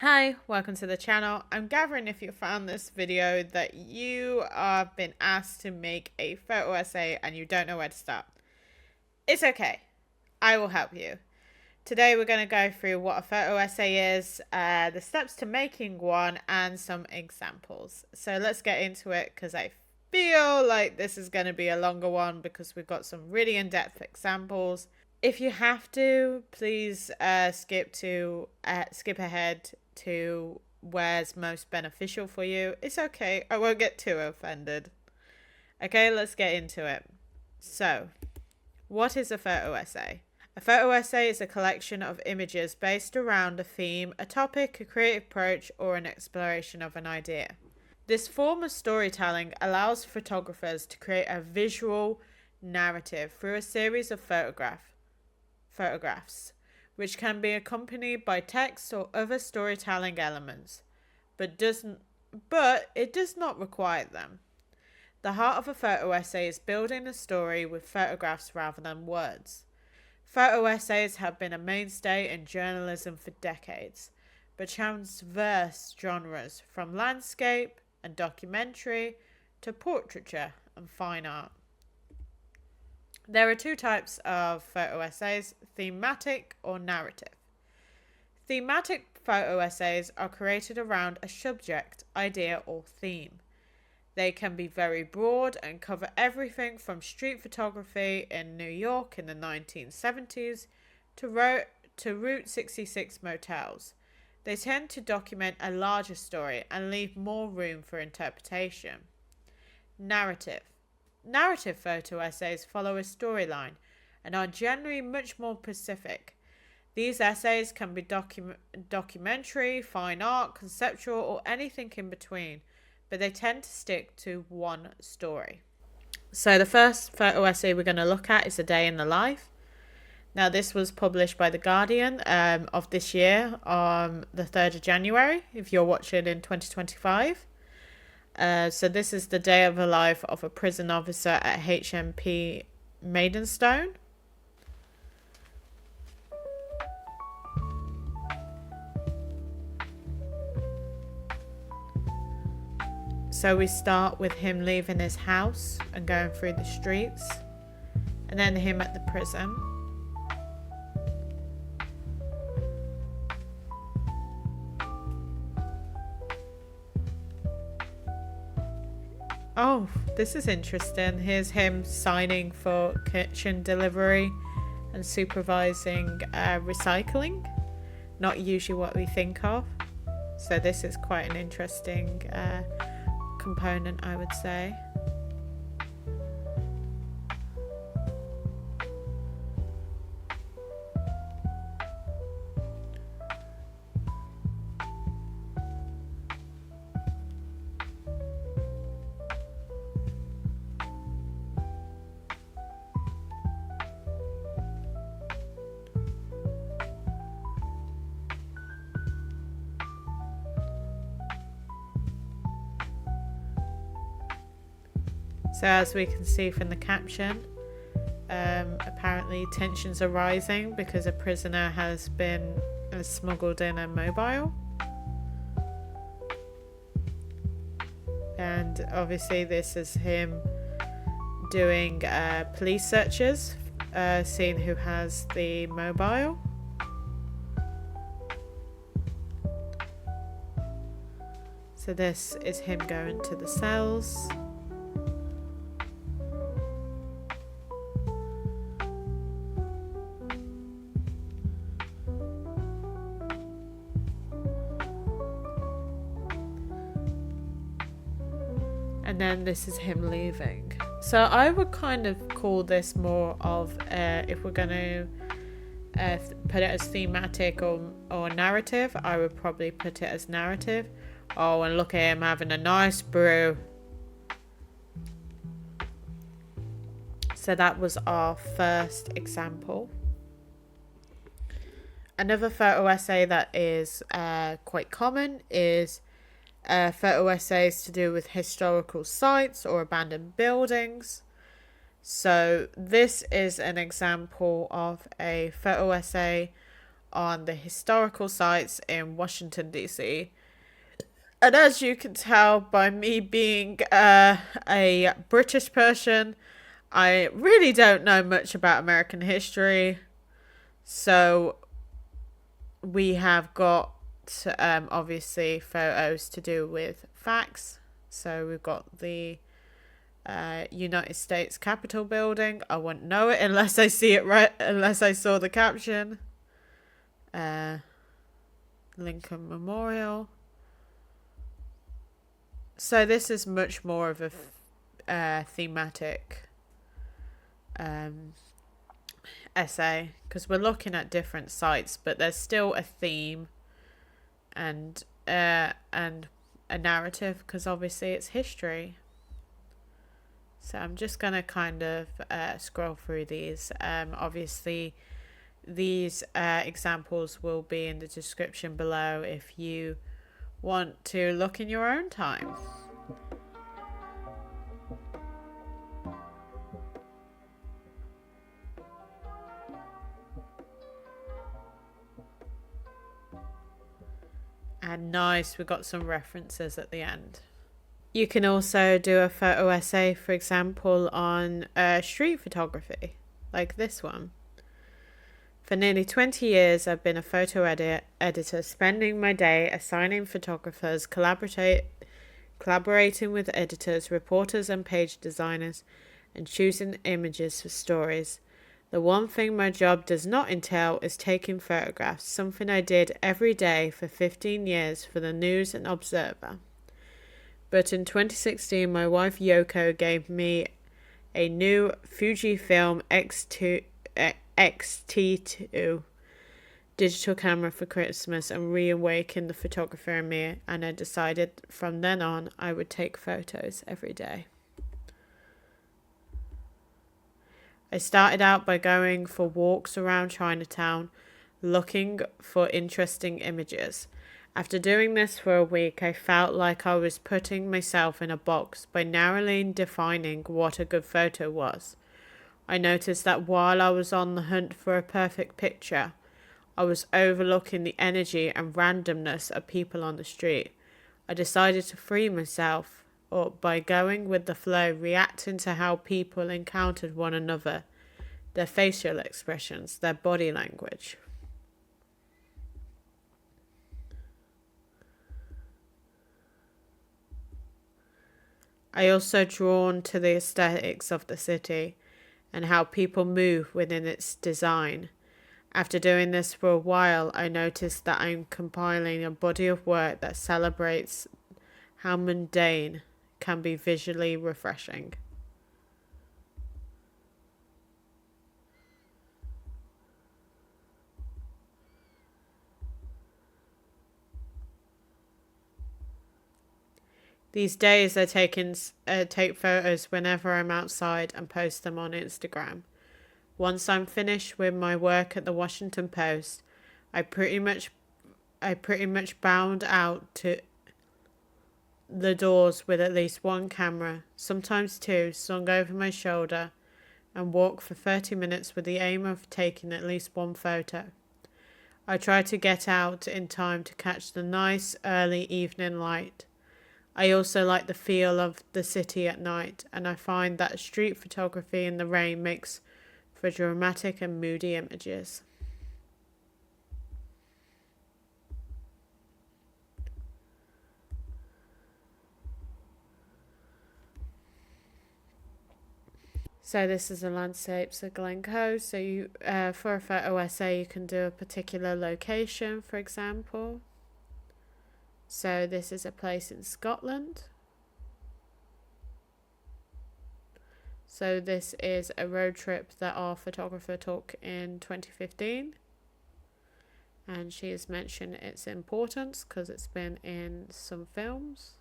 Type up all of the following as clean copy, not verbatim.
Hi, welcome to the channel. I'm gathering if you found this video that you have been asked to make a photo essay and you don't know where to start. It's okay. I will help you. Today we're going to go through what a photo essay is, the steps to making one, and some examples. So let's get into it because I feel like this is going to be a longer one because we've got some really in-depth examples. If you have to, please skip ahead to where's most beneficial for you. It's okay. I won't get too offended. Okay, let's get into it. So, what is a photo essay? A photo essay is a collection of images based around a theme, a topic, a creative approach, or an exploration of an idea. This form of storytelling allows photographers to create a visual narrative through a series of photographs, which can be accompanied by text or other storytelling elements, but it does not require them. The heart of a photo essay is building a story with photographs rather than words. Photo essays have been a mainstay in journalism for decades, but transverse genres from landscape and documentary to portraiture and fine art. There are two types of photo essays, thematic or narrative. Thematic photo essays are created around a subject, idea, or theme. They can be very broad and cover everything from street photography in New York in the 1970s to Route 66 motels. They tend to document a larger story and leave more room for interpretation. Narrative. Narrative photo essays follow a storyline and are generally much more specific. These essays can be documentary, fine art, conceptual, or anything in between, but they tend to stick to one story. So the first photo essay we're going to look at is A Day in the Life. Now this was published by The Guardian of this year on the 3rd of January, if you're watching in 2025. So this is the day of the life of a prison officer at HMP Maidenstone. So we start with him leaving his house and going through the streets, and then him at the prison. Oh, this is interesting. Here's him signing for kitchen delivery and supervising recycling. Not usually what we think of. So this is quite an interesting component, I would say. So as we can see from the caption, apparently tensions are rising because a prisoner has been smuggled in a mobile. And obviously this is him doing police searches, seeing who has the mobile. So this is him going to the cells. And then this is him leaving. So I would kind of call this more of, if we're going to put it as thematic or narrative, I would probably put it as narrative. Oh, and look at him having a nice brew. So that was our first example. Another photo essay that is quite common is photo essays to do with historical sites or abandoned buildings. So this is an example of a photo essay on the historical sites in Washington, D.C. And as you can tell by me being a British person, I really don't know much about American history. So we have got obviously photos to do with facts. So we've got the United States Capitol building. I wouldn't know it unless I see it right, unless I saw the caption. Lincoln Memorial. So this is much more of a thematic essay because we're looking at different sites, but there's still a theme and a narrative because obviously it's history. So I'm just gonna kind of scroll through these. Obviously, these examples will be in the description below if you want to look in your own time. And nice, we got some references at the end. You can also do a photo essay, for example, on street photography, like this one. For nearly 20 years, I've been a photo editor, spending my day assigning photographers, collaborating with editors, reporters, and page designers, and choosing images for stories. The one thing my job does not entail is taking photographs, something I did every day for 15 years for the News and Observer. But in 2016, my wife Yoko gave me a new Fujifilm X-T2 digital camera for Christmas and reawakened the photographer in me, and I decided from then on I would take photos every day. I started out by going for walks around Chinatown, looking for interesting images. After doing this for a week, I felt like I was putting myself in a box by narrowly defining what a good photo was. I noticed that while I was on the hunt for a perfect picture, I was overlooking the energy and randomness of people on the street. I decided to free myself up by going with the flow, reacting to how people encountered one another, their facial expressions, their body language. I also drawn to the aesthetics of the city and how people move within its design. After doing this for a while, I noticed that I'm compiling a body of work that celebrates how mundane can be visually refreshing. These days I take photos whenever I'm outside and post them on Instagram. Once I'm finished with my work at the Washington Post, I pretty much bound out to the doors with at least one camera, sometimes two, slung over my shoulder, and walk for 30 minutes with the aim of taking at least one photo. I try to get out in time to catch the nice early evening light. I also like the feel of the city at night, and I find that street photography in the rain makes for dramatic and moody images. So this is the landscapes of Glencoe. So you, for a photo essay, you can do a particular location, for example. So this is a place in Scotland. So this is a road trip that our photographer took in 2015. And she has mentioned its importance because it's been in some films.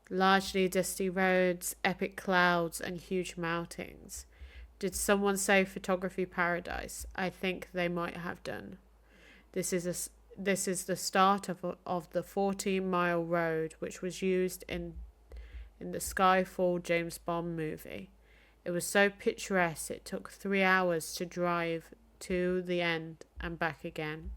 Largely dusty roads, epic clouds, and huge mountains. Did someone say photography paradise? I think they might have done. This is the start of the 14-mile road which was used in the Skyfall James Bond movie. It was so picturesque it took 3 hours to drive to the end and back again.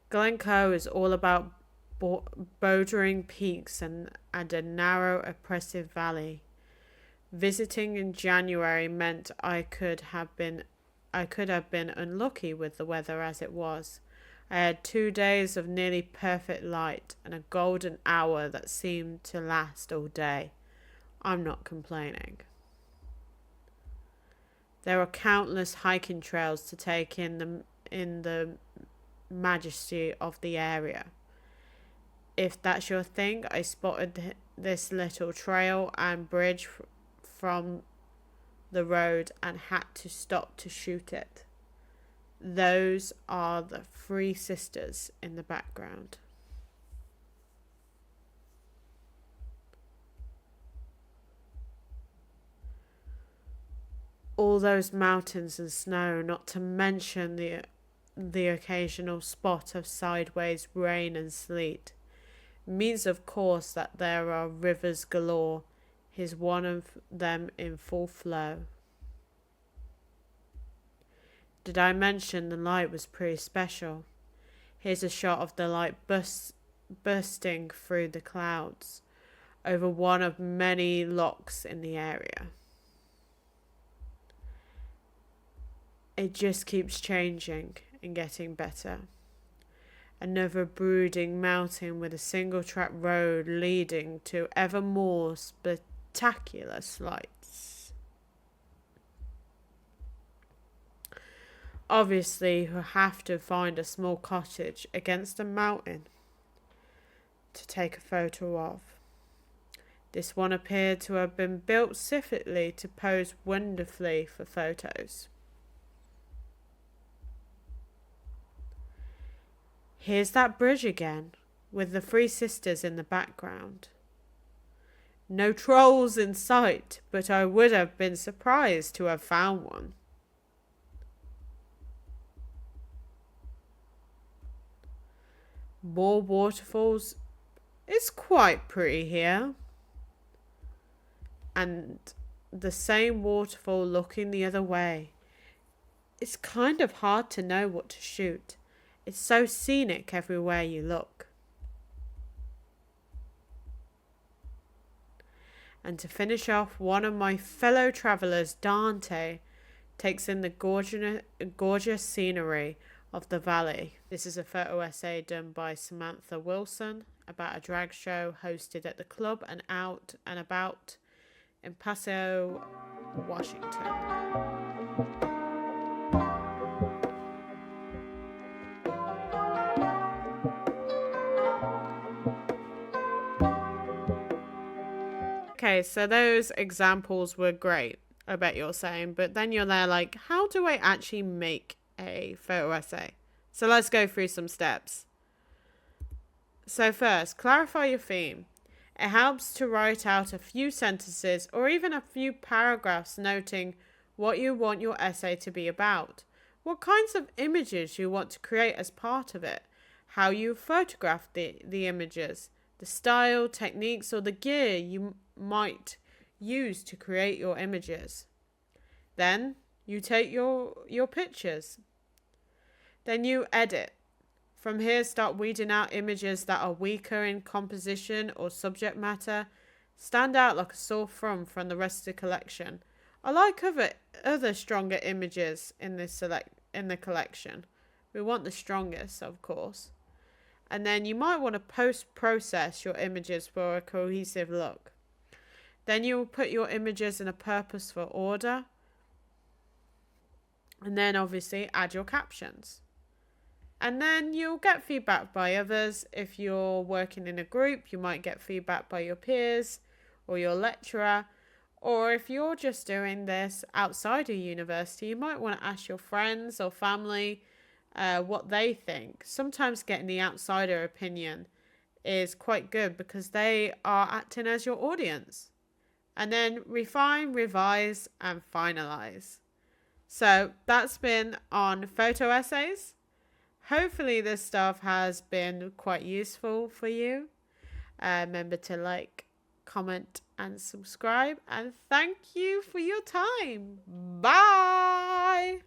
Glencoe is all about bouldering peaks and a narrow, oppressive valley. Visiting in January meant I could have been unlucky with the weather as it was. I had 2 days of nearly perfect light and a golden hour that seemed to last all day. I'm not complaining. There are countless hiking trails to take in the majesty of the area. If that's your thing, I spotted this little trail and bridge from the road and had to stop to shoot it. Those are the Three Sisters in the background. All those mountains and snow, not to mention the occasional spot of sideways rain and sleet, means of course that there are rivers galore. Here's one of them in full flow. Did I mention the light was pretty special? Here's a shot of the light bursting through the clouds over one of many lochs in the area. It just keeps changing and getting better. Another brooding mountain with a single track road leading to ever more spectacular sights. Obviously, you have to find a small cottage against a mountain to take a photo of. This one appeared to have been built specifically to pose wonderfully for photos. Here's that bridge again, with the Three Sisters in the background. No trolls in sight, but I would have been surprised to have found one. More waterfalls. It's quite pretty here. And the same waterfall looking the other way. It's kind of hard to know what to shoot. It's so scenic everywhere you look. And to finish off, one of my fellow travellers, Dante, takes in the gorgeous scenery of the valley. This is a photo essay done by Samantha Wilson about a drag show hosted at the Club and Out and About in Passaic, Washington. Okay, so those examples were great, I bet you're saying, but then you're there like, how do I actually make a photo essay? So let's go through some steps. So first, clarify your theme. It helps to write out a few sentences or even a few paragraphs noting what you want your essay to be about, what kinds of images you want to create as part of it, how you photograph the images, the style, techniques, or the gear you might use to create your images. Then you take your pictures. Then you edit. From here, start weeding out images that are weaker in composition or subject matter, stand out like a sore thumb from the rest of the collection. I like other stronger images in the collection. We want the strongest, of course. And then you might want to post-process your images for a cohesive look. Then you will put your images in a purposeful order. And then obviously add your captions. And then you'll get feedback by others. If you're working in a group, you might get feedback by your peers or your lecturer. Or if you're just doing this outside of university, you might want to ask your friends or family what they think. Sometimes getting the outsider opinion is quite good because they are acting as your audience. And then refine, revise, and finalize. So that's been on photo essays. Hopefully this stuff has been quite useful for you. Remember to like, comment, and subscribe. And thank you for your time. Bye.